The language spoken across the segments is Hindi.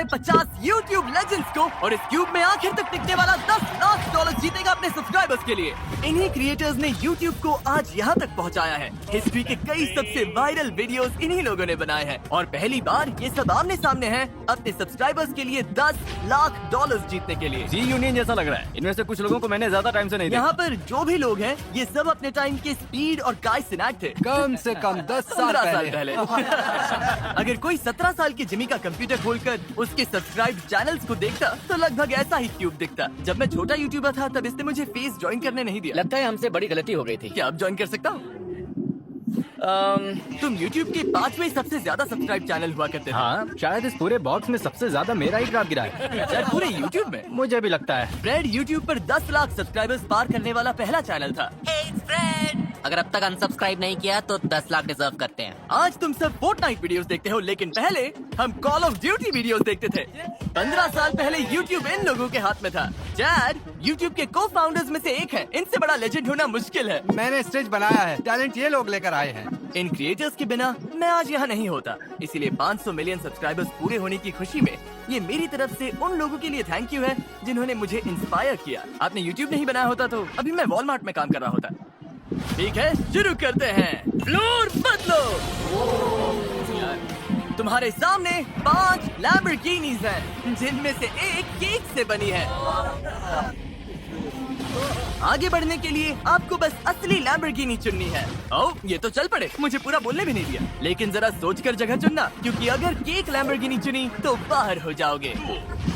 है 50 YouTube लेजेंड्स को और इस क्यूब में आखिर तक टिकने वाला $10 लाख जीतेगा अपने सब्सक्राइबर्स के लिए। इन्हीं क्रिएटर्स ने YouTube को आज यहाँ तक पहुँचाया है। हिस्ट्री के कई सबसे वायरल वीडियोस इन्हीं लोगों ने बनाए हैं और पहली बार ये सब आमने सामने हैं अपने सब्सक्राइबर्स के लिए $10 लाख जीतने के लिए। जी यूनियन जैसा लग रहा है। इनमें से कुछ लोगों को मैंने ज्यादा टाइम से नहीं देखा। यहाँ पर जो भी लोग हैं ये सब अपने टाइम के स्पीड और काय सिनाट थे। कम से कम 10 साल 15 साल पहले। अगर कोई 17 साल की जिमी का कंप्यूटर खोलकर उसके सब्सक्राइब चैनल्स को देखता तो लगभग ऐसा ही क्यूब दिखता। जब मैं छोटा यूट्यूबर था तब इसने मुझे फेस ज्वाइन करने नहीं दिया। लगता है हमसे बड़ी गलती हो गई थी। क्या अब ज्वाइन कर सकता हूँ? तुम YouTube के 5वें सबसे ज्यादा सब्सक्राइब चैनल हुआ करते थे। हाँ, शायद इस पूरे बॉक्स में सबसे ज्यादा मेरा ही ग्राफ गिरा है। शायद पूरे YouTube में। मुझे भी लगता है। फ्रेड YouTube पर 10 लाख सब्सक्राइबर्स पार करने वाला पहला चैनल था। अगर अब तक अनसब्सक्राइब नहीं किया तो 10 लाख डिजर्व करते हैं। आज तुम सब फोर्टनाइट वीडियोस देखते हो, लेकिन पहले हम कॉल ऑफ ड्यूटी वीडियोस देखते थे। 15 साल पहले YouTube इन लोगों के हाथ में था। चैड YouTube के को फाउंडर्स में से एक है। इनसे बड़ा लेजेंड होना मुश्किल है। मैंने स्टेज बनाया है, टैलेंट ये लोग लेकर आए हैं। इन क्रिएटर्स के बिना मैं आज यहाँ नहीं होता। इसीलिए 500 मिलियन सब्सक्राइबर्स पूरे होने की खुशी में ये मेरी तरफ से उन लोगों के लिए थैंक यू है जिन्होंने मुझे इंस्पायर किया। आपने YouTube नहीं बनाया होता तो अभी मैं वॉलमार्ट में काम कर रहा होता। ठीक है, शुरू करते हैं। फ्लोर बदलो। तुम्हारे सामने 5 लैम्बोर्गिनीज हैं, जिनमें से एक केक से बनी है। आगे बढ़ने के लिए आपको बस असली लैम्बोर्गिनी चुननी है। ओह, ये तो चल पड़े, मुझे पूरा बोलने भी नहीं दिया। लेकिन जरा सोचकर जगह चुनना, क्योंकि अगर केक लैम्बोर्गिनी चुनी तो बाहर हो जाओगे।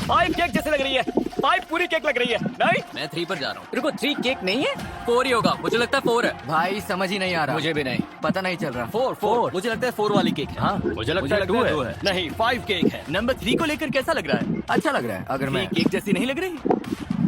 5 केक जैसे लग रही है। 5 पूरी केक लग रही है। नहीं, मैं 3 पर जा रहा हूँ। रुको, 3 केक नहीं है। 4 ही होगा, मुझे लगता है 4 है। भाई समझ ही नहीं आ रहा। मुझे भी नहीं पता नहीं चल रहा। 4 मुझे लगता है 4 वाली केक है। हाँ, मुझे लगता है 2 है। नहीं, 5 केक है। नंबर 3 को लेकर कैसा लग रहा है? अच्छा लग रहा है। अगर मैं केक जैसी नहीं लग रही?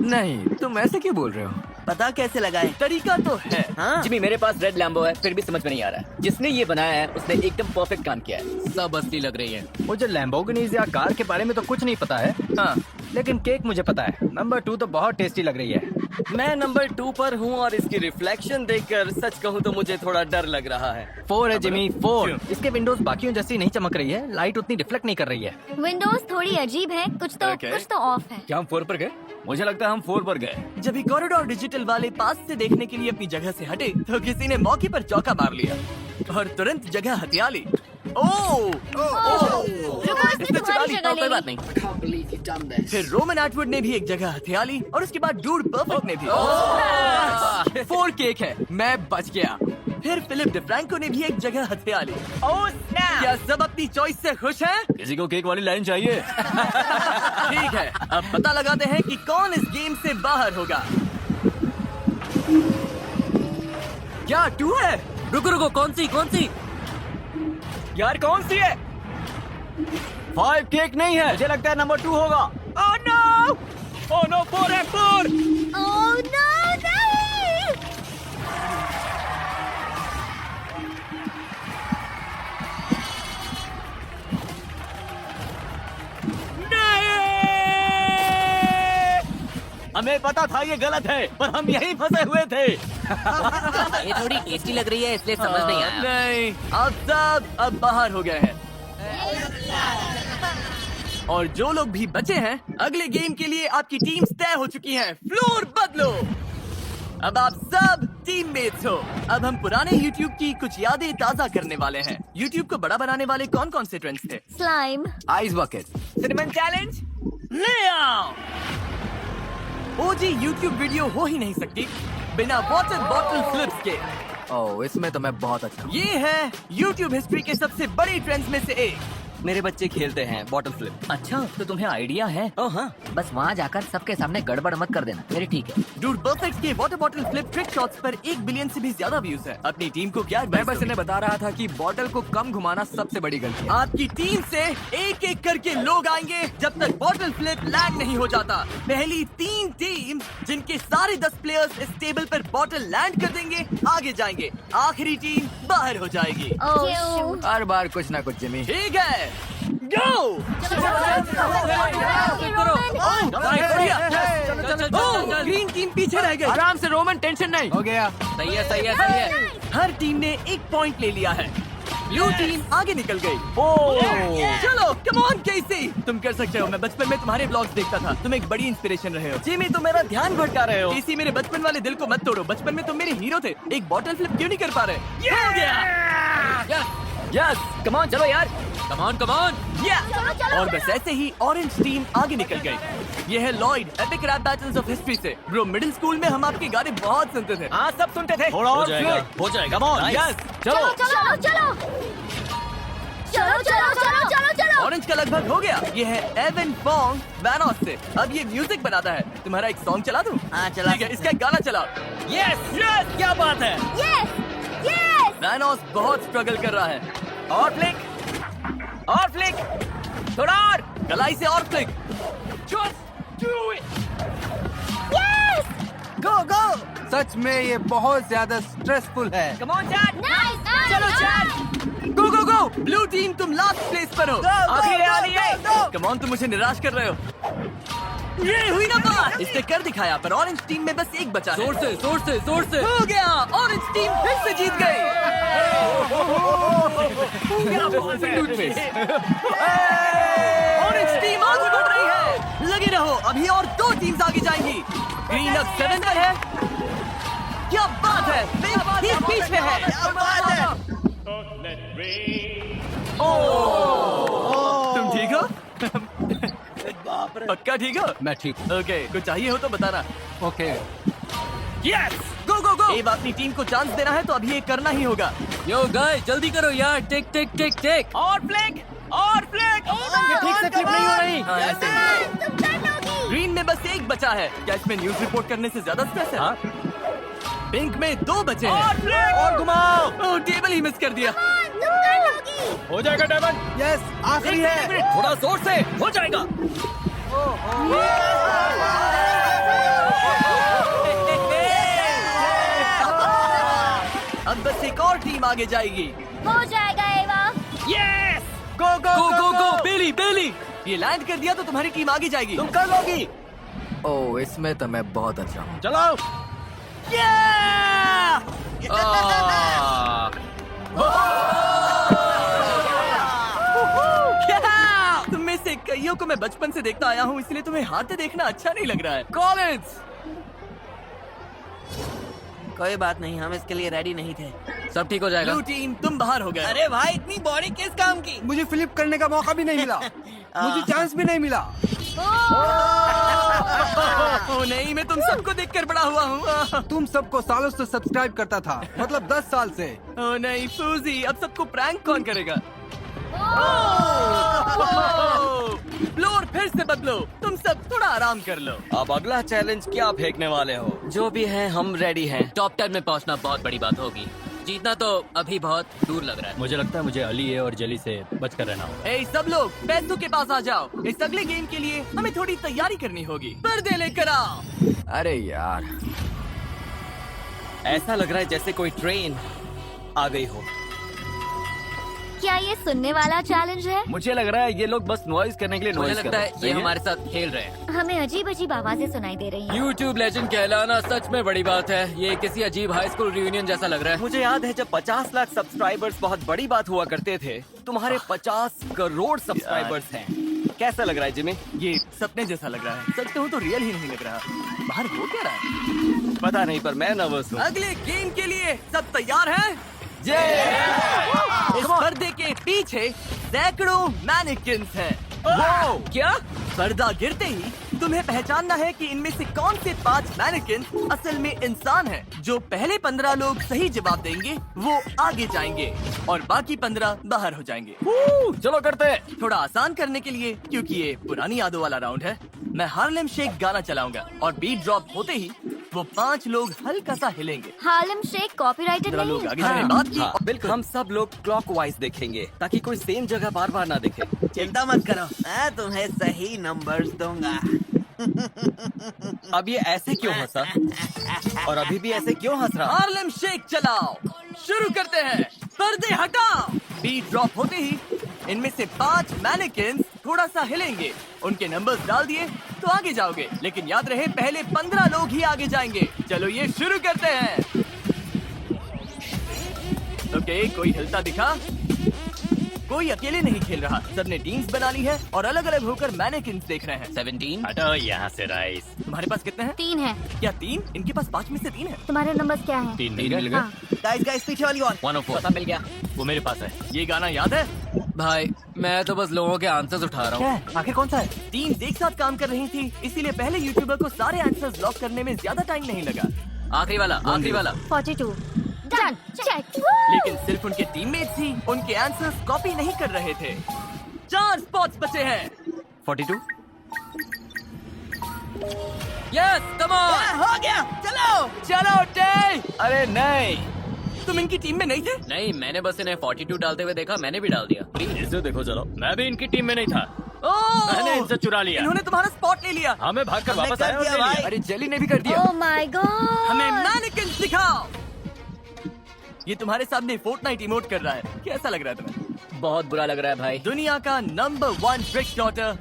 नहीं, तुम ऐसे क्यों बोल रहे हो? पता कैसे लगाए? तरीका तो है। हाँ? जिमी, मेरे पास रेड लैम्बो है, फिर भी समझ में नहीं आ रहा है। जिसने ये बनाया है उसने एकदम परफेक्ट काम किया है। सब असली लग रही है। मुझे लैम्बोर्गिनीज या कार के बारे में तो कुछ नहीं पता है। हाँ, लेकिन केक मुझे पता है। नंबर 2 तो बहुत टेस्टी लग रही है। मैं नंबर 2 पर हूँ और इसकी रिफ्लेक्शन देखकर सच कहूँ तो मुझे थोड़ा डर लग रहा है। 4 है जिमी, 4। इसके विंडोज बाकियों जैसी नहीं चमक रही है। लाइट उतनी रिफ्लेक्ट नहीं कर रही है। विंडोज थोड़ी अजीब है, कुछ तो ऑफ है। क्या हम 4 पर गए? मुझे लगता है हम 4 पर गए। जब भी कॉरिडोर डिजिटल वाले पास से देखने के लिए अपनी जगह से हटे तो किसी ने मौके पर चौका मार लिया और तुरंत जगह हथिया ली। रुको, इसने तुम्हारी जगह ले कोई बात ली। नहीं। फिर रोमन एटवुड ने भी एक जगह हथिया ली और उसके बाद डूड परफेक्ट ने भी। 4 केक है, मैं बच गया। फिर फिलिप डिफ्रैंको ने भी एक जगह हथिया ली। क्या सब अपनी चॉइस से खुश हैं? किसी को केक वाली लाइन चाहिए? ठीक है, अब पता लगाते हैं कि कौन इस गेम से बाहर होगा। क्या 2 है? रुको, कौन सी? यार कौन सी है? 5 केक नहीं है। मुझे लगता है नंबर 2 होगा। ओह नो, 4 है, 4। ओह नो, नहीं। हमें पता था ये गलत है, पर हम यहीं फंसे हुए थे। ये थोड़ी टेस्टी लग रही है इसलिए समझ नहीं आया। नहीं, आप सब अब बाहर हो गए हैं। और जो लोग भी बचे हैं, अगले गेम के लिए आपकी टीम्स तय हो चुकी हैं। फ्लोर बदलो। अब आप सब टीममेट्स हो। अब हम पुराने YouTube की कुछ यादें ताजा करने वाले हैं। YouTube को बड़ा बनाने वाले कौन कौन से ट्रेंड्स थे? Slime, ice bucket, cinnamon challenge, ले आओ। OG YouTube वीडियो हो ही नहीं सकती बिना वाटर बॉटल फ्लिप्स के। ओह इसमें तो मैं बहुत अच्छा हूँ। ये है YouTube हिस्ट्री के सबसे बड़े ट्रेंड्स में से एक। मेरे बच्चे खेलते हैं बॉटल फ्लिप। अच्छा, तो तुम्हें आइडिया है? ओह हाँ, बस वहाँ जाकर सबके सामने गड़बड़ मत कर देना। मेरी ठीक है। डूड परफेक्ट के water bottle flip trick shots पर 1 बिलियन से भी ज्यादा व्यूज है। अपनी टीम को क्या मैं एडवाइस बस दोगे? इन्हें बता रहा था कि बॉटल को कम घुमाना सबसे बड़ी गलती है। आपकी टीम से एक एक करके लोग आएंगे जब तक बॉटल फ्लिप लैंड नहीं हो जाता। पहली 3 टीम जिनके सारे 10 प्लेयर्स इस टेबल पर बॉटल लैंड कर देंगे आगे जाएंगे। आखिरी टीम बाहर हो जाएगी। ओह हर बार कुछ ना कुछ जिमी। ठीक है, गो। ग्रीन टीम पीछे रह गई। आराम से रोमन, टेंशन नहीं। हो गया। सही है। हर टीम ने 1 पॉइंट ले लिया है। ब्लू टीम आगे निकल गई। चलो कम ऑन केसी, तुम कर सकते हो। मैं बचपन में तुम्हारे ब्लॉग्स देखता था, तुम एक बड़ी इंस्पिरेशन रहे हो। जिमी तुम मेरा ध्यान भटका रहे हो। केसी मेरे बचपन वाले दिल को मत तोड़ो, बचपन में तुम मेरे हीरो थे, एक बॉटल फ्लिप क्यों नहीं कर पा रहे? हो गया। यस, कम ऑन, चलो यार, कम ऑन कम ऑन। और बस ऐसे ही ऑरेंज टीम आगे निकल गई। ये है Lloyd, epic rap battles of history से। ब्रो मिडिल स्कूल में हम आपके गाने बहुत सुनते थे। हाँ सब सुनते थे। थोड़ा हो और जाएगा, flip। हो जाएगा। Come on, Nice. यस, चलो चलो। चलो चलो चलो चलो चलो चलो चलो। ऑरेंज का लगभग हो गया। ये है एवन फोंग वैनोस से। अब ये म्यूजिक बनाता है। तुम्हारा एक सॉन्ग चला दूं? हाँ, चला ठीक है, इसका एक गाना चलाओ। यस, यस, क्या बात है। Yes yes. वैनोस बहुत स्ट्रगल कर रहा है। और फ्लिक, और फ्लिक, थोड़ा और। कलाई से और फ्लिक। Just do it. गो गो। सच में ये बहुत ज्यादा स्ट्रेसफुल है। Come on, Chad. Nice nice. चलो, Chad. गो गो गो। ब्लू टीम तुम लास्ट प्लेस पर हो। अभी ले आ रही है। कम ऑन, तुम मुझे निराश कर रहे हो। ये हुई ना बात। इसने कर दिखाया, पर ऑरेंज टीम में बस एक बचा है। जोर से, जोर से, जोर से। हो गया, ऑरेंज टीम फिर से जीत गई। ऑरेंज टीम आगे बढ़ रही है। लगे रहो, अभी और 2 टीम्स आगे जाएंगी। ग्रीन अब 7 पर है। क्या बात है, पिंक बीच में है। क्या बात है। तुम ठीक हो? पक्का ठीक हो? मैं ठीक हूँ। ओके, कुछ चाहिए हो तो बताना। ओके। यस, गो गो गो। अब अपनी टीम को चांस देना है तो अभी ये करना ही होगा। यो गाइस, जल्दी करो यार। टिक टिक टिक टिक। और फ्लिक, और फ्लिक। ये ठीक से क्लिप नहीं हो रही। हाँ, ऐसे ही। तुम कर लोगी। ग्रीन में बस एक बचा है। क्या इसमें न्यूज रिपोर्ट करने से ज्यादा स्ट्रेस है? हाँ? पिंक में 2 बचे हैं। और फ्लिक, और घुमाओ। ओह, टेबल ही मिस कर दिया। तुम कर लोगी। हो जाएगा डायमंड। यस, आखिरी है। थोड़ा जोर से, हो जाएगा। अब बस एक और टीम आगे जाएगी। हो जाएगा एवा। यस, गो गो गो गो गो। बेली, बेली, ये लैंड कर दिया तो तुम्हारी टीम आगे जाएगी। तुम कर लोगी। ओह, इसमें तो मैं बहुत अच्छा हूँ। चलो। तुम में से कईयों को मैं बचपन से देखता आया हूँ, इसलिए तुम्हें हारते देखना अच्छा नहीं लग रहा है। कॉलेज। कोई बात नहीं, हम इसके लिए रेडी नहीं थे। सब ठीक हो जाएगा। ब्लू टीम तुम बाहर हो गए। अरे भाई, इतनी बॉडी किस काम की? मुझे फ्लिप करने का मौका भी नहीं मिला। मुझे चांस भी नहीं मिला। ओह नहीं, मैं तुम सबको देखकर बड़ा हुआ हूँ। तुम सबको सालों से सब्सक्राइब करता था, मतलब 10 साल से। ओह नहीं फूजी, अब सबको प्रैंक कौन करेगा? फ्लोर फिर से बदलो, तुम सब थोड़ा आराम कर लो। अब अगला चैलेंज क्या फेंकने वाले हो? जो भी है, हम रेडी हैं। टॉप 10 में पहुंचना बहुत बड़ी बात होगी। जीतना तो अभी बहुत दूर लग रहा है। मुझे लगता है मुझे अली और जली से बचकर रहना होगा। ए सब लोग पैसों के पास आ जाओ। इस अगले गेम के लिए हमें थोड़ी तैयारी करनी होगी। पर्दे लेकर आओ। अरे यार, ऐसा लग रहा है जैसे कोई ट्रेन आ गई हो। क्या ये सुनने वाला चैलेंज है? मुझे लग रहा है ये लोग बस नॉइज करने के लिए मुझे नॉइज लगता कर रहे है हैं। ये सही हमारे साथ खेल रहे हैं। हमें अजीब अजीब आवाजें सुनाई दे रही हैं। YouTube लेजेंड कहलाना सच में बड़ी बात है। ये किसी अजीब हाई स्कूल रियूनियन जैसा लग रहा है। मुझे याद है जब 50 लाख सब्सक्राइबर्स बहुत बड़ी बात हुआ करते थे। तुम्हारे 50 करोड़ सब्सक्राइबर्स हैं। कैसा लग रहा है जिमी? ये सपने जैसा लग रहा है। सच कहूँ तो रियल ही नहीं लग रहा। बाहर हो क्या रहा है? पता नहीं, पर मैं नर्वस हूँ। अगले गेम के लिए सब तैयार हैं? इस पर्दे के पीछे सैकड़ों मैनिकिन्स हैं। क्या? पर्दा गिरते ही तुम्हें पहचानना है कि इनमें से कौन से 5 मैनिकिन असल में इंसान हैं। जो पहले 15 लोग सही जवाब देंगे वो आगे जाएंगे और बाकी 15 बाहर हो जाएंगे। चलो करते हैं। थोड़ा आसान करने के लिए, क्योंकि ये पुरानी यादों वाला राउंड है, मैं हार्लेम शेक गाना चलाऊंगा और बीट ड्रॉप होते ही वो 5 लोग हल्का सा हिलेंगे। हार्लेम शेक कॉपीराइटेड जरा नहीं लोग है। आगे जाने बात की। हाँ, बिल्कुल। हम सब लोग क्लॉकवाइज देखेंगे ताकि कोई सेम जगह बार बार ना दिखे। चिंता मत करो, मैं तुम्हें सही नंबर्स दूंगा। अब ये ऐसे क्यों हंसा? और अभी भी ऐसे क्यों हंस रहा? हार्लेम शेक चलाओ। शुरू करते हैं। पर्दे हटाओ। बीट ड्रॉप होते ही इनमें से 5 मैनिकिन्स थोड़ा सा हिलेंगे। उनके नंबर्स डाल दिए तो आगे जाओगे, लेकिन याद रहे पहले 15 लोग ही आगे जाएंगे। चलो ये शुरू करते हैं। ओके, कोई हिलता दिखा? कोई अकेले नहीं खेल रहा, सबने टीम्स बना ली है और अलग अलग होकर मैनेकिन्स देख रहे हैं। 17। हटो यहाँ से राइस। तुम्हारे पास कितने हैं? 3 है। क्या 3? इनके पास 5 में से 3 है। तुम्हारे नंबर क्या है? 3 मिल गए। हाँ। गाइस पीछे वाली वॉल। 104। पता मिल गया, वो मेरे पास है। ये गाना याद है? भाई मैं तो बस लोगों के आंसर्स उठा रहा हूँ। क्या? आखिर कौन सा है? टीम्स एक साथ काम कर रही थी, इसीलिए पहले यूट्यूबर को सारे आंसर्स लॉक करने में ज्यादा टाइम नहीं लगा। आखिरी वाला 42। डन। चेक। लेकिन सिर्फ उनके टीममेट्स ही उनके आंसर्स कॉपी नहीं कर रहे थे। 4 स्पॉट्स बचे हैं। 42। Yes come on. हो गया, चलो डे। अरे नहीं, तुम इनकी टीम में नहीं थे? नहीं, मैंने बस इन्हें 42 डालते हुए देखा, मैंने भी डाल दिया। इसे देखो चलो, मैं भी इनकी टीम में नहीं था, ओह! मैंने इनसे चुरा लिया। इन्होंने तुम्हारा स्पॉट ले लिया। हमें भागकर वापस आया और ले लिया। अरे जेली ने भी कर दिया। ओह माय गॉड। हमें मैनिकिन्स दिखाओ। ये तुम्हारे सामने फोर्टनाइट इमोट कर रहा है, कैसा लग रहा है तुम्हें? बहुत बुरा लग रहा है भाई। दुनिया का नंबर 1 ट्रिक शॉटर,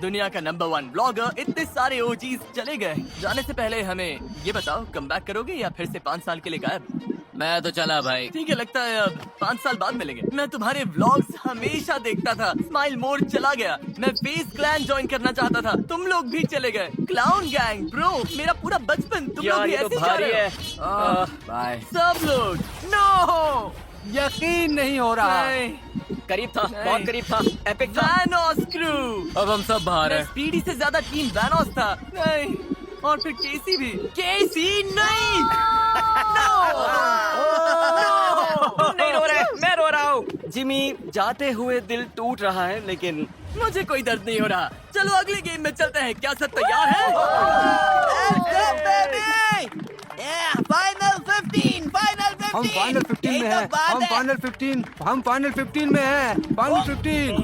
दुनिया का नंबर 1 ब्लॉगर, इतने सारे ओजीज चले गए। जाने से पहले हमें ये बताओ, कमबैक करोगे या फिर से 5 साल के लिए गायब? मैं तो चला भाई। ठीक है, लगता है अब 5 साल बाद मिलेंगे। मैं तुम्हारे व्लॉग्स हमेशा देखता था। स्माइल मोड चला गया। मैं फेस क्लैन ज्वाइन करना चाहता था, तुम लोग भी चले गए। क्लाउन गैंग ब्रो, मेरा पूरा बचपन तुम लोग यार भी ये तो ऐसे ही जा भारी रहे है। हो। बाय। सब लोग नो। यकीन नहीं हो रहा। करीब था, नहीं। बहुत करीब था, एपिक था। वैनोस क्रू। अब हम सब बाहर हैं। स्पीडी से ज्यादा टीम वैनोस था। नहीं, और फिर केसी भी। केसी नहीं। तुम नहीं रो रहे, मैं रो रहा हूँ। जिमी, जाते हुए दिल टूट रहा है, लेकिन मुझे कोई दर्द नहीं हो रहा। चलो अगले गेम में चलते हैं। क्या सब तैयार है? हम फाइनल 15 में हैं। हम फाइनल 15 में हैं। फाइनल 15।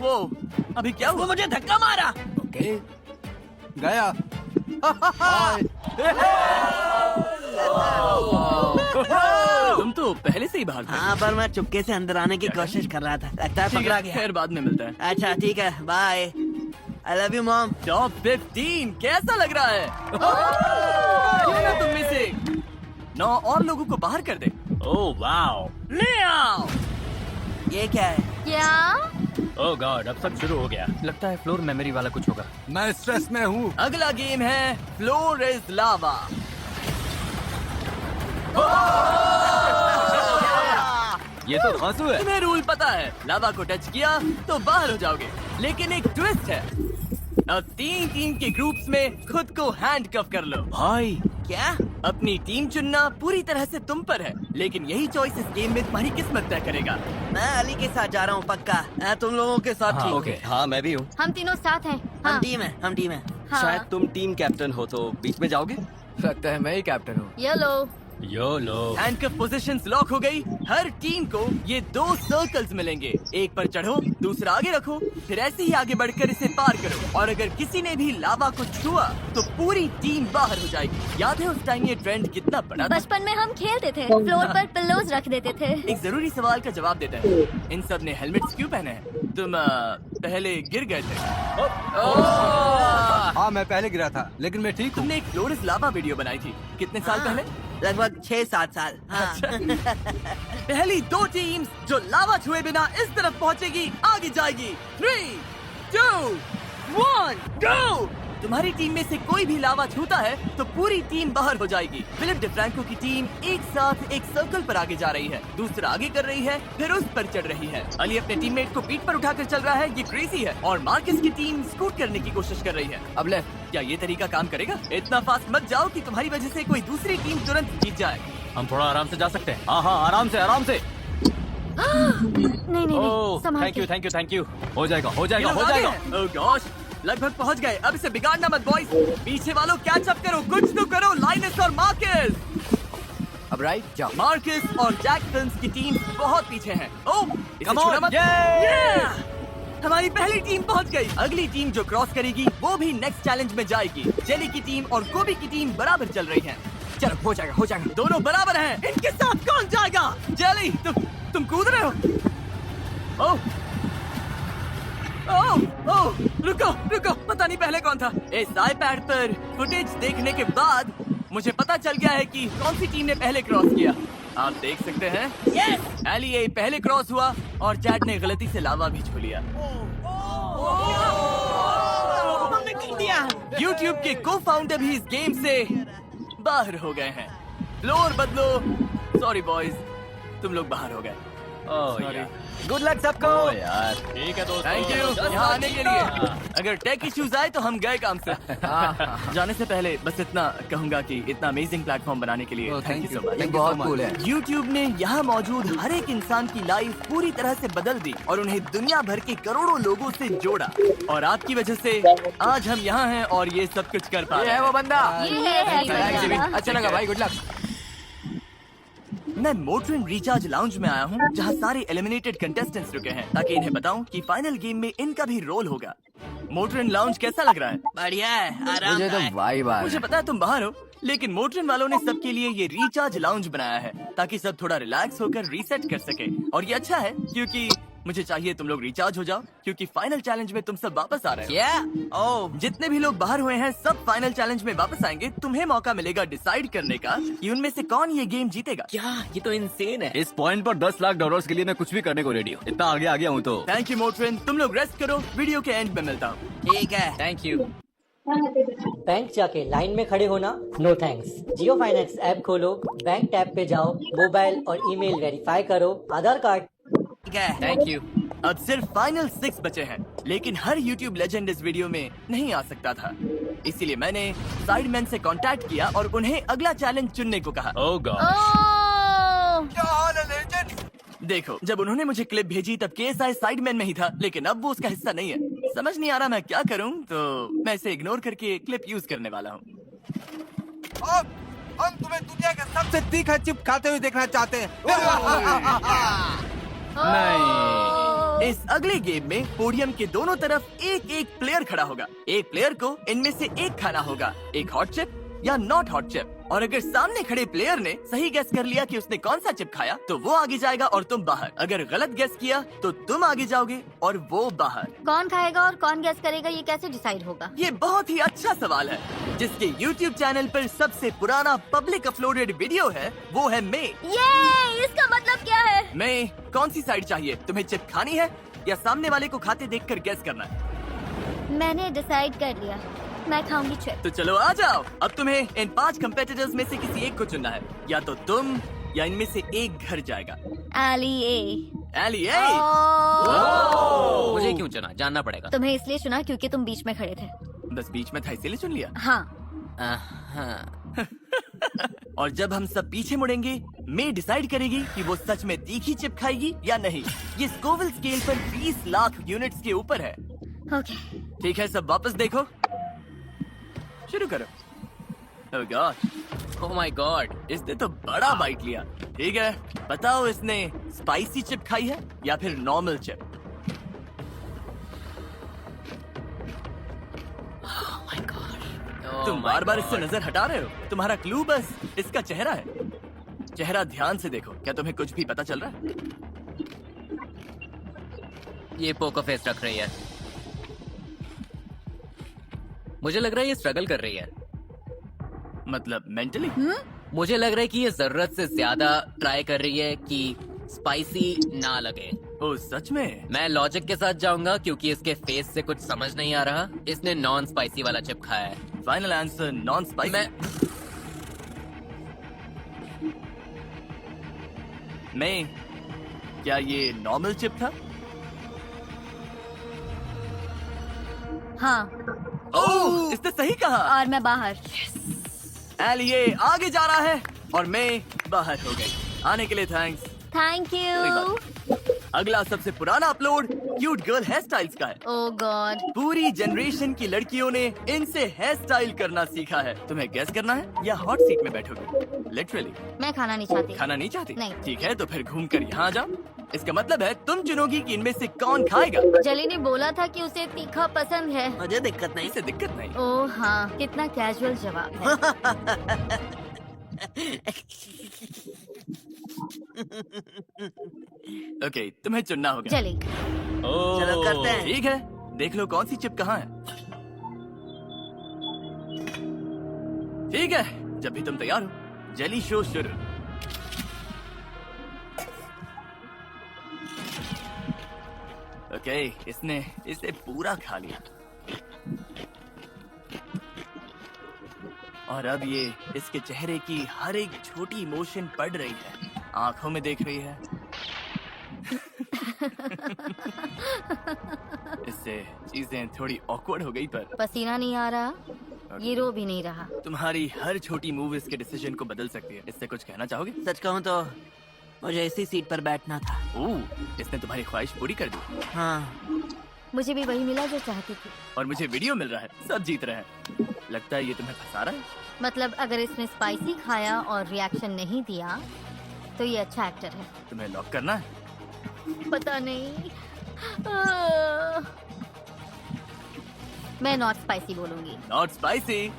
वो अभी क्या हुआ? मुझे धक्का मारा। ओके, गया। तुम तो पहले से ही भाग गए। हाँ, पर मैं चुपके से अंदर आने की कोशिश कर रहा था। लगता है ठीक पकड़ा है, गया। खैर बाद में मिलता है। अच्छा ठीक है, bye. I love you mom. Top 15 कैसा लग रहा है? क्यों ना तुम में से 9 और लोगों को बाहर कर दे। ओह वाओ, ले आओ। ये क्या है? क्या? ओह गॉड, अब सब शुरू हो गया। लगता है फ्लोर मेमोरी वाला कुछ होगा। मैं स्ट्रेस में हूँ। अगला गेम है फ्लोर इज लावा। ये तो आंसू है। तुम्हें रूल पता है, लावा को टच किया तो बाहर हो जाओगे। लेकिन एक ट्विस्ट है, अब 3 टीम के ग्रुप्स में खुद को हैंडकफ कर लो। भाई क्या? अपनी टीम चुनना पूरी तरह से तुम पर है, लेकिन यही चॉइस इस गेम में तुम्हारी किस्मत तय करेगा। मैं अली के साथ जा रहा हूँ पक्का। तुम लोगों के साथ ठीक। ओके, हाँ मैं भी हूँ। हम तीनों साथ हैं। हम हाँ। टीम है, हम टीम है। हाँ। शायद तुम टीम कैप्टन हो तो बीच में जाओगे। लगता है मैं ही कैप्टन हूँ। ये लो। यो लो। हैंडकफ पोजीशंस लॉक हो गई। हर टीम को ये 2 सर्कल्स मिलेंगे। एक पर चढ़ो, दूसरा आगे रखो, फिर ऐसे ही आगे बढ़कर इसे पार करो। और अगर किसी ने भी लावा को छुआ तो पूरी टीम बाहर हो जाएगी। याद है उस टाइम ये ट्रेंड कितना बड़ा था? बचपन में हम खेलते थे, फ्लोर पर पिल्लोज रख देते थे। एक जरूरी सवाल का जवाब देते हैं। इन सब ने हेलमेट्स क्यों पहने हैं? तुम पहले गिर गए थे। हाँ, मैं पहले गिरा था, लेकिन मैं ठीक हूँ। तुमने एक फ्लोर इज लावा वीडियो बनाई थी, कितने साल पहले? लगभग 6-7 साल। हाँ। पहली 2 टीम्स जो लावा छुए बिना इस तरफ पहुंचेगी आगे जाएगी। 3, 2, 1, गो! तुम्हारी टीम में से कोई भी लावा छूता है तो पूरी टीम बाहर हो जाएगी। फिलिप डिफ्रैंको की टीम एक साथ एक सर्कल पर आगे जा रही है, दूसरा आगे कर रही है, फिर उस पर चढ़ रही है। अली अपने टीममेट को पीठ पर उठाकर चल रहा है, ये क्रेजी है। और मार्कस की टीम स्कूट करने की कोशिश कर रही है। अब लेफ्ट। क्या ये तरीका काम करेगा? इतना फास्ट मत जाओ कि तुम्हारी वजह से कोई दूसरी टीम तुरंत जीत जाए। हम थोड़ा आराम से जा सकते हैं। हाँ हाँ, आराम से आराम से। नहीं ओह संभाल थैंक यू के। Thank you thank you. हो जाएगा हो ये जाएगा लोग हो आगे जाएगा। हैं। ओह गॉश, लगभग पहुंच गए। अब इसे बिगाड़ना मत बॉयज। पीछे वालों कैच अप करो, कुछ तो करो। लाइनस और मार्कस। अब राइट जाओ। मार्कस और जैक फिल्म्स की टीम बहुत पीछे हैं। ओह, इसे Come on, छूना मत। yay! Yeah! हमारी पहली टीम पहुंच गई। अगली टीम जो क्रॉस करेगी वो भी नेक्स्ट चैलेंज में जाएगी। जेली की टीम और गोभी की टीम बराबर चल रही हैं। चलो, हो जाएगा हो जाएगा। दोनों बराबर हैं। इनके साथ कौन जाएगा? जेली, तुम कूद रहे हो? ओह ओह ओह, रुको, पता नहीं पहले कौन था। इस आईपैड पर फुटेज देखने के बाद मुझे पता चल गया है कि कौन सी टीम ने पहले क्रॉस किया। आप देख सकते हैं एली ए पहले क्रॉस हुआ और चैट ने गलती से लावा भी छू लिया। YouTube के को फाउंडर भी इस गेम से बाहर हो गए हैं। फ्लोर बदलो। सॉरी बॉयज, तुम लोग बाहर हो गए। Sorry. गुड लक सबको। यार ठीक है दोस्तों, थैंक यू यहाँ आने के लिए। अगर टेक इश्यूज आए तो हम गए काम से। जाने से पहले बस इतना कहूंगा कि इतना अमेजिंग प्लेटफॉर्म बनाने के लिए थैंक यू सो मच। बहुत कूल है। YouTube ने यहाँ मौजूद हर एक इंसान की लाइफ पूरी तरह से बदल दी और उन्हें दुनिया भर के करोड़ों लोगों से जोड़ा। और आपकी वजह से आज हम यहाँ हैं और ये सब कुछ कर पा रहे हैं। वो बंदा। ये है अच्छा लगा भाई, गुड लक। मैं मोटरिन रिचार्ज लाउंज में आया हूँ जहाँ सारे एलिमिनेटेड कंटेस्टेंट्स रुके हैं ताकि इन्हें बताऊं कि फाइनल गेम में इनका भी रोल होगा। मोटरिन लाउंज कैसा लग रहा है? बढ़िया है, आराम मुझे तो वाइब आ मुझे पता है तुम बाहर हो, लेकिन मोटरिन वालों ने सबके लिए ये रिचार्ज लाउंज बनाया है ताकि सब थोड़ा रिलैक्स होकर रीसेट कर सके। और ये अच्छा है क्योंकि मुझे चाहिए तुम लोग रिचार्ज हो जाओ क्योंकि फाइनल चैलेंज में तुम सब वापस आ रहे हो। क्या? ओह, जितने भी लोग बाहर हुए हैं सब फाइनल चैलेंज में वापस आएंगे। तुम्हें मौका मिलेगा डिसाइड करने का कि उनमें से कौन ये गेम जीतेगा। क्या? ये तो इंसेन है। इस पॉइंट पर $10 लाख के लिए मैं कुछ भी करने को रेडी हूँ। इतना आगे आ गया हूँ तो। थैंक यू मोटरिन, तुम लोग रेस्ट करो, वीडियो के एंड में मिलता हूँ। ठीक है। Thank you. बैंक जाके लाइन में खड़े होना नो थैंक्स। जियो फाइनेंस ऐप खोलो, बैंक टैब पे जाओ, मोबाइल और ईमेल वेरीफाई करो, आधार कार्ड। ठीक है। Thank you. अब सिर्फ फाइनल 6 बचे हैं, लेकिन हर YouTube लेजेंड इस वीडियो में नहीं आ सकता था। इसीलिए मैंने साइडमैन से कांटेक्ट किया और उन्हें अगला चैलेंज चुनने को कहा। ओह गॉड। देखो, जब उन्होंने मुझे क्लिप भेजी तब KSI साइडमैन में ही था, लेकिन अब वो उसका हिस्सा नहीं है। समझ नहीं आ रहा मैं क्या करूं, तो मैं इसे इग्नोर करके क्लिप यूज करने वाला हूं। हम तुम्हें दुनिया का सबसे तीखा चिप खाते हुए देखना चाहते हैं। नहीं। इस अगले गेम में पोडियम के दोनों तरफ एक एक प्लेयर खड़ा होगा। एक प्लेयर को इनमें से एक खाना होगा, एक हॉट चिप या नॉट हॉट चिप। और अगर सामने खड़े प्लेयर ने सही गेस कर लिया कि उसने कौन सा चिप खाया तो वो आगे जाएगा और तुम बाहर। अगर गलत गेस किया तो तुम आगे जाओगे और वो बाहर। कौन खाएगा और कौन गेस करेगा, ये कैसे डिसाइड होगा? ये बहुत ही अच्छा सवाल है। जिसके YouTube चैनल पर सबसे पुराना पब्लिक अपलोडेड वीडियो है वो है मे। ये इसका मतलब क्या है? मे, कौन सी साइड चाहिए तुम्हें? चिप खानी है या सामने वाले को खाते देखकर गेस करना है? मैंने डिसाइड कर लिया, मैं खाऊंगी चिप। तो चलो आ जाओ। अब तुम्हें इन 5 कंपेटिटर्स में से किसी एक को चुनना है, या तो तुम या इनमें से एक घर जाएगा। एली ए। एली ए। मुझे क्यों चुना, जानना पड़ेगा। तुम्हें इसलिए चुना क्योंकि तुम बीच में खड़े थे। बस बीच में था इसीलिए चुन लिया। हाँ। हाँ। और जब हम सब पीछे मुड़ेंगे, मे डिसाइड करेगी कि वो सच में तीखी चिप खाएगी या नहीं। ये स्कोविल स्केल पर 20 लाख यूनिट्स के ऊपर है। ओके। ठीक है, सब वापस देखो, शुरू करो। Oh gosh, oh my God. इसने तो बड़ा बाइट लिया। ठीक है, बताओ इसने स्पाइसी चिप खाई है या फिर नॉर्मल चिप? तुम बार बार इससे नजर हटा रहे हो। तुम्हारा क्लू बस इसका चेहरा है। चेहरा ध्यान से देखो, क्या तुम्हें कुछ भी पता चल रहा है? ये पोकर फेस रख रही है। मुझे लग रहा है ये स्ट्रगल कर रही है। मतलब मेंटली? मुझे लग रहा है कि ये जरूरत से ज्यादा ट्राई कर रही है कि स्पाइसी ना लगे। ओ सच में? मैं लॉजिक के साथ जाऊंगा क्योंकि इसके फेस से कुछ समझ नहीं आ रहा। इसने नॉन स्पाइसी वाला चिप खाया है। Final answer non spicy. मैं क्या ये नॉर्मल चिप था? हाँ। ओह, इसने सही कहा। और मैं बाहर। एली ये आगे जा रहा है और मैं बाहर हो गई। आने के लिए थैंक्स। थैंक कोई यू। बात। अगला सबसे पुराना upload cute girl hairstyles का है। ओह गॉड। पूरी जनरेशन की लड़कियों ने इनसे हेयर स्टाइल करना सीखा है। तुम्हें गेस करना है या हॉट सीट में बैठोगे? लिटरली। मैं खाना नहीं चाहती। खाना नहीं चाहती? नहीं। ठीक है, तो फिर घूम कर यहाँ आ जाओ। इसका मतलब है तुम चुनोगी कि इनमें से कौन खाएगा। जली ने बोला था कि उसे तीखा पसंद है। मुझे दिक्कत नहीं। इसे दिक्कत नहीं। ओह हाँ, कितना कैजुअल जवाब है। ओके, तुम्हें चुनना होगा। जली। चलो करते हैं। ठीक है, देख लो कौन सी चिप कहाँ है। ठीक है, जब भी तुम तैयार हो, जेली शो शुरू। ओके, इसने इसे पूरा खा लिया और अब ये इसके चेहरे की हर एक छोटी इमोशन पढ़ रही है, आंखों में देख रही है। इससे चीजें थोड़ी ऑकवर्ड हो गई, पर पसीना नहीं आ रहा, ये रो भी नहीं रहा। तुम्हारी हर छोटी मूव इसके डिसीजन को बदल सकती है। इससे कुछ कहना चाहोगे? सच कहूँ तो मुझे इसी सीट पर बैठना था। ओह, इसने तुम्हारी ख्वाहिश पूरी कर दी। हाँ, मुझे भी वही मिला जो चाहती थी। और मुझे वीडियो मिल रहा है, सब जीत रहे हैं। लगता है ये तुम्हें फंसा रहा है। मतलब अगर इसने स्पाइसी खाया और रिएक्शन नहीं दिया तो ये अच्छा एक्टर है। तुम्हें लॉक करना है? पता नहीं। मैं नॉट स्पाइसी बोलूंगी। Not spicy.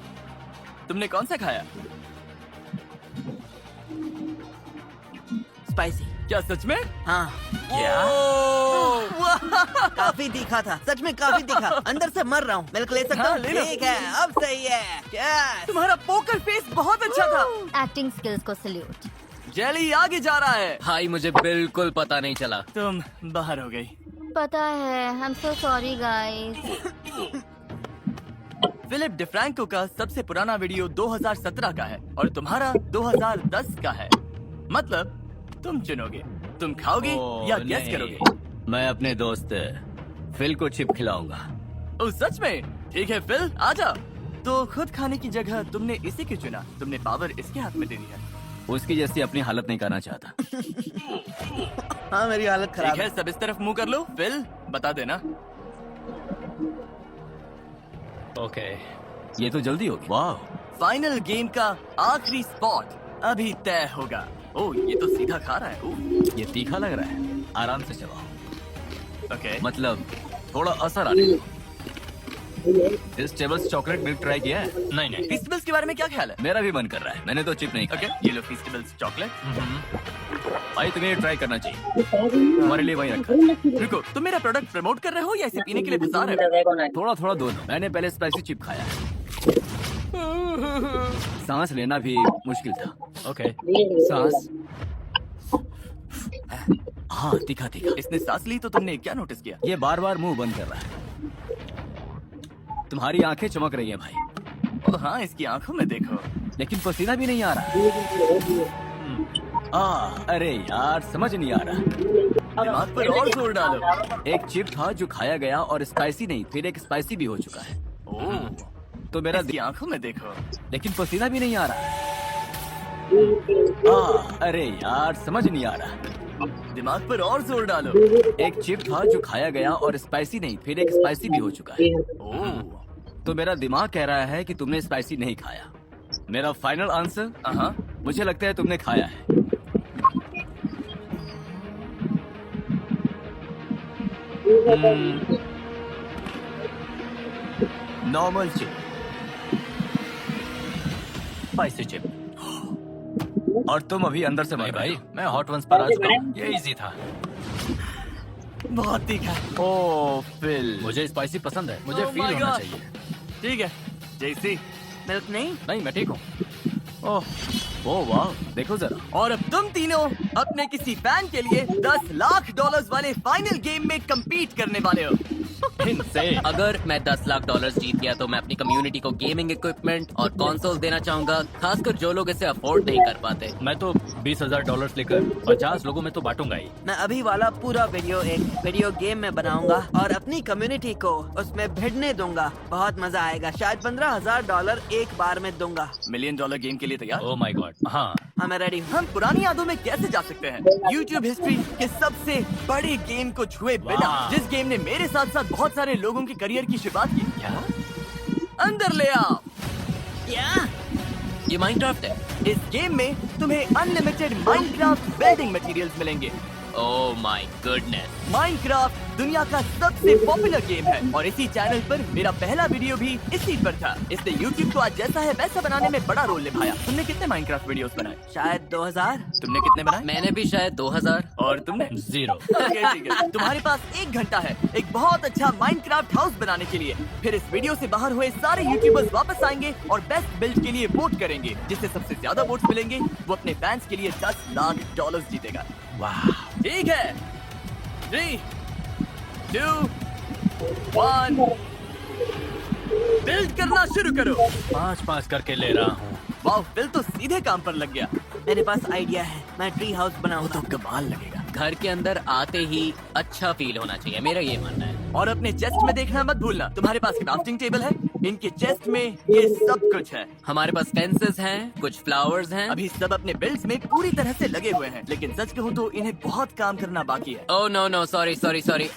तुमने कौन सा खाया? स्पाइसी। क्या सच में? हाँ, वाह! काफी तीखा था, सच में काफी तीखा। अंदर से मर रहा हूँ। मिल्क ले सकता हाँ, हूँ? ले लो। ठीक है, अब सही है। Yes! तुम्हारा पोकर फेस बहुत अच्छा था। एक्टिंग स्किल्स को सल्यूट। जेली आगे जा रहा है। भाई मुझे बिल्कुल पता नहीं चला। तुम बाहर हो गई। पता है, I am so sorry guys. Philip DeFranco का सबसे पुराना वीडियो 2017 का है और तुम्हारा 2010 का है। मतलब तुम चुनोगे, तुम खाओगे या गेस करोगे? मैं अपने दोस्त फिल को चिप खिलाऊंगा। ओ सच में? ठीक है फिल, आजा। तो खुद खाने की जगह तुमने इसे क्यों चुना? तुमने पावर इसके हाथ में दे दी है। उसकी जैसी अपनी हालत नहीं करना चाहता। हाँ, मेरी हालत खराब ठीक है, सब इस तरफ मुंह कर लो। फिल, बता देना। ओके, ये तो जल्दी होगी। वाह, फाइनल गेम का आखिरी स्पॉट अभी तय होगा। ओह, ये तो सीधा खा रहा है। ओह, ये तीखा लग रहा है। आराम से चबाओ। ओके। मतलब थोड़ा असर आने दो। इस टेबल्स चॉकलेट मिल्क ट्राई किया है? नहीं नहीं, फेस्टिवल्स के बारे में क्या ख्याल है? मेरा भी मन कर रहा है। मैंने तो चिप नहीं ओके, खाया। ये लो फेस्टिवल्स चॉकलेट। भाई तुम्हें ट्राई करना चाहिए। तुम्हारे लिए वही रखा। रुको, तुम मेरा प्रोडक्ट प्रमोट कर रहे हो या इसे पीने के लिए फंसा रहे हो? थोड़ा थोड़ा दोनों। मैंने पहले स्पाइसी चिप खाया। सांस लेना भी मुश्किल था। ओके, सांस। हाँ, तीखा तीखा। इसने सांस ली तो तुमने क्या नोटिस किया? ये बार बार मुंह बंद कर रहा है। तुम्हारी आंखें चमक रही हैं भाई। ओह हाँ, इसकी आंखों में देखो। लेकिन पसीना भी नहीं आ रहा। अरे यार, समझ नहीं आ रहा। दिमाग पर और जोर डालो। एक चिप था जो खाया गया और स्पाइसी नहीं, फिर एक स्पाइसी भी हो चुका है। ओह, तो मेरा इसकी आंखों में देखो। लेकिन पसीना भी नहीं आ रहा। अरे यार, समझ नहीं आ रहा। दिमाग पर और जोर डालो। एक चिप था जो खाया गया और स्पाइसी नहीं, फिर एक स्पाइसी भी हो चुका है। ओह, तो मेरा दिमाग कह रहा है कि तुमने स्पाइसी नहीं खाया। मेरा फाइनल आंसर, हाँ, मुझे लगता है तुमने खाया है। Normal chip, spicy chip. और तुम अभी अंदर से मर भाई। मैं हॉट वंस पर आ चुका हूँ। ये इजी था। बहुत तीखा। ओह फिल, मुझे स्पाइसी पसंद है। मुझे Oh फील my होना God. चाहिए। ठीक है, जैसी। मिल्क नहीं? नहीं, मैं ठीक हूँ। ओह वाह, देखो जरा। और अब तुम तीनों अपने किसी फैन के लिए $10 लाख वाले फाइनल गेम में compete करने वाले हो। अगर मैं $10 लाख जीत गया तो मैं अपनी कम्युनिटी को गेमिंग इक्विपमेंट और कंसोल देना चाहूंगा, खासकर जो लोग इसे अफोर्ड नहीं कर पाते। मैं तो $20,000 लेकर 50 लोगों में तो बांटूंगा ही। मैं अभी वाला पूरा वीडियो एक वीडियो गेम में बनाऊंगा और अपनी कम्युनिटी को उसमें भिड़ने दूंगा। बहुत मजा आएगा। शायद $15,000 एक बार में दूंगा। $1 मिलियन गेम के लिए तैयार? ओह माय गॉड, हाँ। हाँ, मैं रेडी हूँ। हम पुरानी यादों में कैसे जा सकते हैं? YouTube हिस्ट्री के सबसे बड़े गेम को छुए बिना, वाह। जिस गेम ने मेरे साथ साथ बहुत सारे लोगों के करियर की शुरुआत की। क्या? अंदर ले आओ। क्या? ये माइनक्राफ्ट है। इस गेम में तुम्हें अनलिमिटेड माइनक्राफ्ट बिल्डिंग मटेरियल्स मिलेंगे। Oh my goodness. माइनक्राफ्ट दुनिया का सबसे पॉपुलर गेम है और इसी चैनल पर मेरा पहला वीडियो भी इसी पर था। इसने YouTube को आज जैसा है वैसा बनाने में बड़ा रोल निभाया। तुमने कितने माइनक्राफ्ट वीडियोस बनाए? शायद 2000। तुमने कितने बनाए? मैंने भी शायद 2000। और तुमने? 0। ओके, ठीक है। तुम्हारे पास 1 घंटा है एक बहुत अच्छा माइनक्राफ्ट हाउस बनाने के लिए। फिर इस वीडियो से बाहर हुए सारे यूट्यूबर्स वापस आएंगे और बेस्ट बिल्ड के लिए वोट करेंगे। जिससे सबसे ज्यादा वोट्स मिलेंगे वो अपने फैंस के लिए $10 लाख जीतेगा। वाह। ठीक है, 3, 2, 1 बिल्ड करना शुरू करो। 5-5 करके ले रहा हूँ। वाह, फिल तो सीधे काम पर लग गया। मेरे पास आइडिया है, मैं ट्री हाउस बनाऊंगा। तो कमाल लगेगा। घर के अंदर आते ही अच्छा फील होना चाहिए, मेरा ये मानना है। और अपने चेस्ट में देखना मत भूलना। तुम्हारे पास क्राफ्टिंग टेबल है, इनके चेस्ट में ये सब कुछ है। हमारे पास फेंसेस हैं, कुछ फ्लावर्स हैं। अभी सब अपने बिल्ड्स में पूरी तरह से लगे हुए हैं, लेकिन सच कहूँ तो इन्हें बहुत काम करना बाकी है। Oh no, sorry,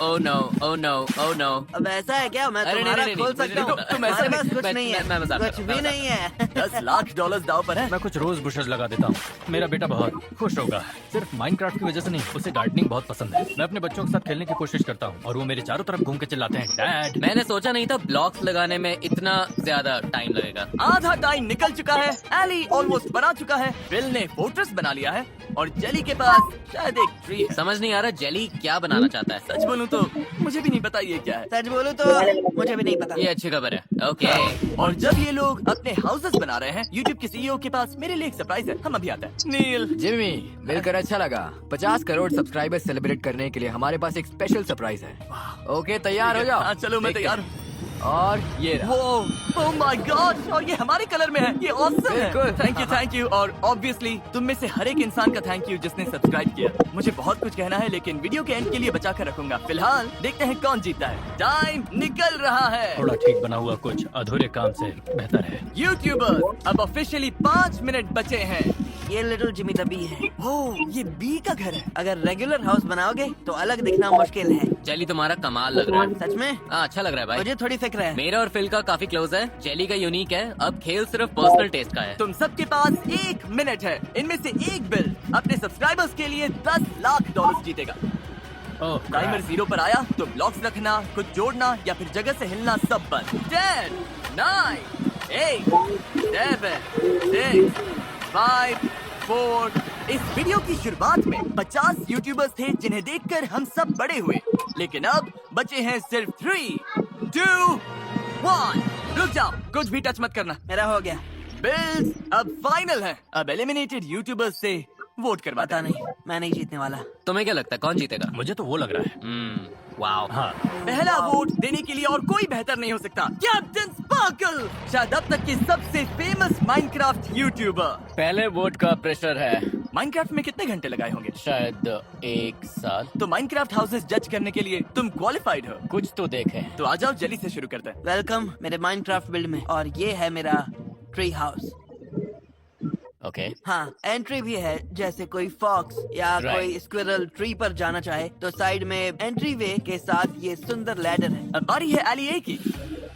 oh no. अब ऐसा है क्या? मैं अरे तुम्हारा नहीं, खोल सकता हूँ। तुम ऐसा हमारे पास नहीं- कुछ मैं- नहीं है, मैं मजाक कर कुछ रहा भी हूँ, नहीं है। $10 लाख दाव पर है। मैं कुछ रोज बुशेस लगा देता हूँ। मेरा बेटा बहुत खुश होगा। सिर्फ माइनक्राफ्ट की वजह से नहीं, उसे गार्डनिंग बहुत पसंद है। मैं अपने बच्चों के साथ खेलने की कोशिश करता हूँ और वो मेरे चारों तरफ घूम के चिल्लाते हैं, डैड। मैंने सोचा नहीं था ब्लॉक्स लगाने में इतना ज्यादा टाइम लगेगा। आधा टाइम निकल चुका है। एली ऑलमोस्ट बना चुका है। फिल ने फोर्ट्रेस बना लिया है और जेली के पास शायद एक ट्री है। समझ नहीं आ रहा जेली क्या बनाना चाहता है। सच बोलूं तो मुझे भी नहीं पता ये क्या है। सच बोलूं तो मुझे भी नहीं पता। ये अच्छी खबर है। ओके, और जब ये लोग अपने हाउसेस बना रहे हैं, YouTube के CEO के पास मेरे लिए एक सरप्राइज है। हम अभी आते हैं। नील, जिमी, मिलकर अच्छा लगा। 50 करोड़ सब्सक्राइबर सेलिब्रेट करने के लिए हमारे पास एक स्पेशल सरप्राइज है। ओके, तैयार हो जाओ। हाँ चलो, मैं तैयार हूँ। और ये रहा। ओह माय गॉड, और ये हमारे कलर में है। ये ऑसम है। बिल्कुल। Thank you. और ऑब्वियसली तुम में से हर एक इंसान का थैंक यू जिसने सब्सक्राइब किया। मुझे बहुत कुछ कहना है, लेकिन वीडियो के एंड के लिए बचा कर रखूंगा। फिलहाल देखते हैं कौन जीता है। टाइम निकल रहा है। थोड़ा ठीक बना हुआ कुछ अधूरे काम से बेहतर है। यूट्यूबर्स, अब ऑफिशियली 5 मिनट बचे हैं। ये लिटिल जिमी द बी है। ओह, ये बी का घर है। अगर रेगुलर हाउस बनाओगे तो अलग दिखना मुश्किल है। जेली तुम्हारा कमाल लग रहा है। सच में हाँ, अच्छा लग रहा है भाई। मुझे थोड़ी फिक्र है। मेरा और फिल का काफी क्लोज है। जेली का यूनिक है। अब खेल सिर्फ पर्सनल टेस्ट का है। तुम सबके पास 1 मिनट है। इनमें से एक बिल अपने सब्सक्राइबर्स के लिए $10 लाख जीतेगा। ओह, टाइमर 0 पर आया तो ब्लॉक्स रखना, कुछ जोड़ना या फिर जगह से हिलना सब बंद। 10, 9, 8, 7, 6, 5, 4। इस वीडियो की शुरुआत में 50 यूट्यूबर्स थे जिन्हें देखकर हम सब बड़े हुए, लेकिन अब बचे हैं सिर्फ 3, 2, 1। रुक जाओ, कुछ भी टच मत करना। मेरा हो गया। बिल्स अब फाइनल है। अब एलिमिनेटेड यूट्यूबर्स से वोट करवाता पता नहीं, मैं नहीं जीतने वाला। तुम्हें क्या लगता है कौन जीतेगा? मुझे तो वो लग रहा है। वाओ। हाँ, पहला वोट देने के लिए और कोई बेहतर नहीं हो सकता। कैप्टन स्पार्कल, शायद अब तक के सबसे फेमस माइनक्राफ्ट यूट्यूबर। पहले वोट का प्रेशर है। माइनक्राफ्ट में कितने घंटे लगाए होंगे? शायद 1 साल। तो माइनक्राफ्ट हाउसेस जज करने के लिए तुम क्वालिफाइड हो। कुछ तो देखे। तो आ जाओ, जेली से शुरू करते हैं। वेलकम मेरे माइनक्राफ्ट बिल्ड में। और ये है मेरा ट्री हाउस। ओके। हाँ, एंट्री भी है। जैसे कोई फॉक्स या Right. कोई स्क्विरल ट्री पर जाना चाहे तो साइड में एंट्री वे के साथ ये सुंदर लैडर है। अब बारी है एली ए की।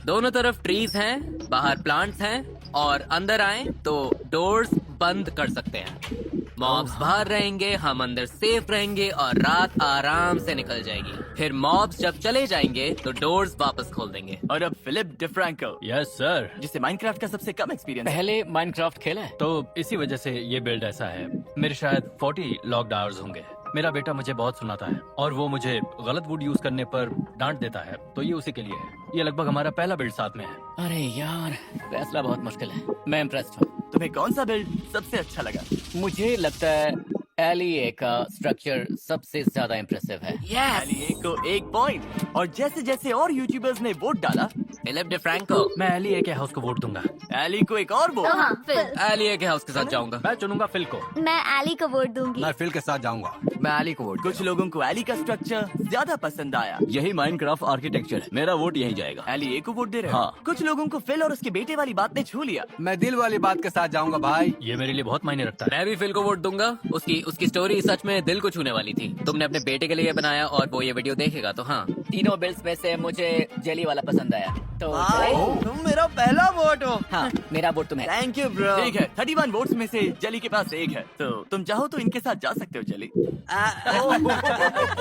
दोनों तरफ ट्रीज हैं, बाहर प्लांट्स हैं और अंदर आए तो डोर्स बंद कर सकते हैं। मॉब्स बाहर रहेंगे, हम अंदर सेफ रहेंगे और रात आराम से निकल जाएगी। फिर मॉब्स जब चले जाएंगे तो डोर्स वापस खोल देंगे। और अब फिलिप डिफ्रैंको, यस सर। जिसे माइनक्राफ्ट का सबसे कम एक्सपीरियंस है। पहले माइनक्राफ्ट खेला है? तो इसी वजह से ये बिल्ड ऐसा है। मेरे शायद 40 लॉक्ड आवर्स होंगे। मेरा बेटा मुझे बहुत सुनाता है और वो मुझे गलत वुड यूज करने पर डांट देता है, तो ये उसी के लिए है। ये लगभग हमारा पहला बिल्ड साथ में है। अरे यार, फैसला बहुत मुश्किल है। मैं इम्प्रेस्ड हूँ। तुम्हें कौन सा बिल्ड सबसे अच्छा लगा? मुझे लगता है एलिए का स्ट्रक्चर सबसे ज्यादा इम्प्रेसिव है। एली ए को 1 पॉइंट। और जैसे जैसे और यूट्यूबर्स ने वोट डाला, फिलिप डिफ्रैंको। मैं एलिए के हाउस को वोट दूंगा। एली को एक और वोट। तो हाँ, फिल। एलिए के हाउस के साथ जाऊंगा। मैं चुनूंगा फिल को। मैं एली को वोट दूंगी। मैं फिल के साथ जाऊंगा। मैं एली को वोट। कुछ लोगों को एली का स्ट्रक्चर ज्यादा पसंद आया। यही माइनक्राफ्ट आर्किटेक्चर है। मेरा वोट यही जाएगा। एली ए को वोट दे रहे हो? हाँ। कुछ लोगों को फिल और उसके बेटे वाली बात ने छू लिया। मैं दिल वाली बात के साथ जाऊंगा भाई। ये मेरे लिए बहुत मायने रखता है। मैं भी फिल को वोट दूंगा। उसकी स्टोरी सच में दिल को छूने वाली थी। तुमने अपने बेटे के लिए बनाया और वो ये वीडियो देखेगा तो हाँ। तीनों बिल्ड्स में से मुझे जेली वाला पसंद आया तो भाई, तुम मेरा पहला वोट हो। हाँ, मेरा वोट तुम्हें। Thank you bro. ठीक है, 31 वोट्स में से जेली के पास 1 है, तो तुम चाहो तो इनके साथ जा सकते हो। जेली,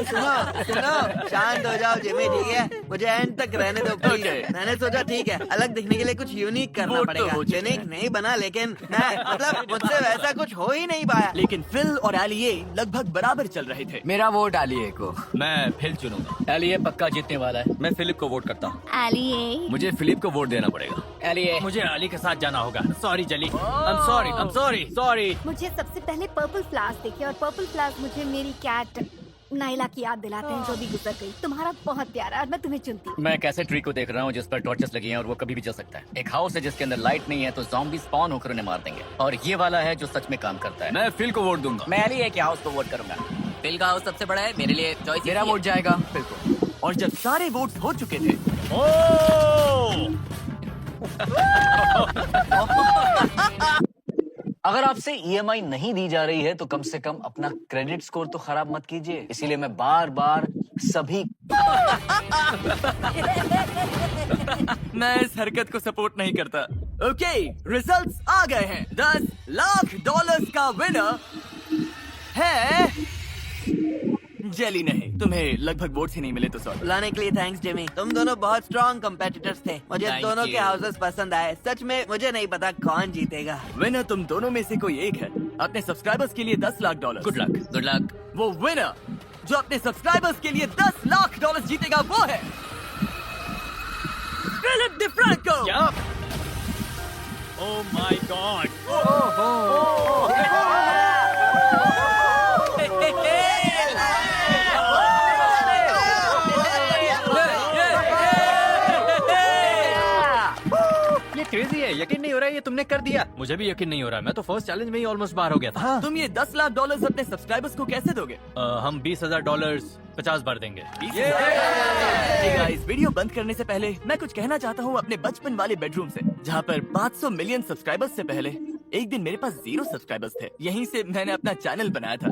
सुनो सुनो, शांत हो जाओ जिमी, ठीक है? मुझे एंड तक रहने दो प्लीज। Okay. मैंने सोचा ठीक है, अलग दिखने के लिए कुछ यूनिक करना वोट तो पड़ेगा। हो चुके यूनिक हैं। नहीं बना, लेकिन मैं मतलब मुझसे वैसा कुछ हो ही नहीं पाया। लेकिन फिल और एली ए लगभग बराबर चल रहे थे। मेरा वोट एली ए को। मैं फिल चुनूंगा। एलिए पक्का जीतने वाला है। मैं फिलिप को वोट करता हूँ। एली ए। मुझे फिलिप को वोट देना पड़ेगा। एलिए मुझे अली के साथ जाना होगा। सॉरी जली, I'm sorry। मुझे सबसे पहले पर्पल फ्लावर्स दिखे और पर्पल फ्लावर्स मुझे मेरी कैट नाइला की याद दिलाते हैं जो भी गुजर गई। तुम्हारा बहुत प्यारा, और मैं तुम्हें चुनती हूँ। मैं एक ऐसे ट्री को देख रहा हूँ जिस पर टॉर्चेस लगी हैं और वो कभी भी जल सकता है। एक हाउस है जिसके अंदर लाइट नहीं है तो ज़ॉम्बी स्पॉन होकर उन्हें मार देंगे। और ये वाला है जो सच में काम करता है। मैं फिल को वोट दूंगा। मैं एली है कि हाउस को वोट करूंगा। फिल का हाउस सबसे बड़ा है, मेरे लिए चॉइस मेरा वोट जाएगा फिल को। और जब सारे वोट्स हो चुके थे अगर आपसे ईएमआई नहीं दी जा रही है तो कम से कम अपना क्रेडिट स्कोर तो खराब मत कीजिए। इसीलिए मैं बार बार सभी मैं इस हरकत को सपोर्ट नहीं करता। ओके, रिजल्ट्स आ गए हैं। $10 लाख का विनर है जेली। नहीं, तुम्हें लगभग वोट्स ही नहीं मिले तो सॉरी। बुलाने के लिए थैंक्स जिमी। तुम दोनों बहुत स्ट्रॉन्ग कम्पेटिटर्स थे। मुझे Thank दोनों you. के हाउसेस पसंद आए। सच में मुझे नहीं पता कौन जीतेगा। विनर तुम दोनों में से कोई एक है। अपने सब्सक्राइबर्स के लिए $10 lakh. Good luck. Good luck. वो विनर जो अपने सब्सक्राइबर्स के लिए $10 लाख जीतेगा वो है Philip DeFranco. Oh my god. ये क्रेजी है, यकीन नहीं हो रहा है ये तुमने कर दिया। मुझे भी यकीन नहीं हो रहा है। मैं तो फर्स्ट चैलेंज में ही ऑलमोस्ट बाहर हो गया था। तुम ये $10 लाख अपने सब्सक्राइबर्स को कैसे दोगे? हम $20,000 50 बार देंगे। गाइस, वीडियो बंद करने से पहले मैं कुछ कहना चाहता हूँ अपने बचपन वाले बेडरूम से, जहाँ पर 500 मिलियन सब्सक्राइबर्स से पहले एक दिन मेरे पास 0 सब्सक्राइबर्स थे। यहीं से मैंने अपना चैनल बनाया था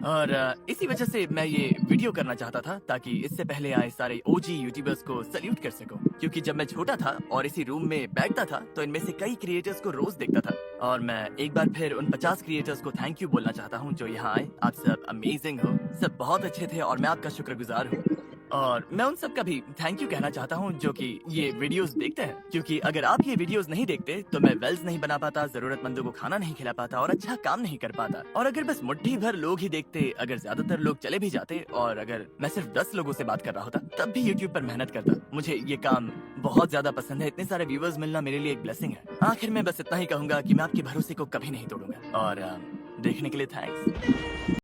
और इसी वजह से मैं ये वीडियो करना चाहता था ताकि इससे पहले आए सारे ओजी यूट्यूबर्स को सल्यूट कर सकूं। क्योंकि जब मैं छोटा था और इसी रूम में बैठता था तो इनमें से कई क्रिएटर्स को रोज देखता था और मैं एक बार फिर उन 50 क्रिएटर्स को थैंक यू बोलना चाहता हूँ जो यहाँ आए। आप सब अमेजिंग हो, सब बहुत अच्छे थे और मैं आपका शुक्रगुजार हूँ। और मैं उन सब का भी थैंक यू कहना चाहता हूँ जो कि ये वीडियोस देखते हैं, क्योंकि अगर आप ये वीडियोस नहीं देखते तो मैं वेल्स नहीं बना पाता, जरूरतमंदों को खाना नहीं खिला पाता और अच्छा काम नहीं कर पाता। और अगर बस मुट्ठी भर लोग ही देखते, अगर ज्यादातर लोग चले भी जाते और अगर मैं सिर्फ 10 लोगों से बात कर रहा होता तब भी यूट्यूब पर मेहनत करता। मुझे ये काम बहुत ज्यादा पसंद है। इतने सारे व्यूवर्स मिलना मेरे लिए एक ब्लेसिंग है। आखिर में बस इतना ही कहूंगा कि मैं आपके भरोसे को कभी नहीं तोड़ूंगा और देखने के लिए थैंक्स।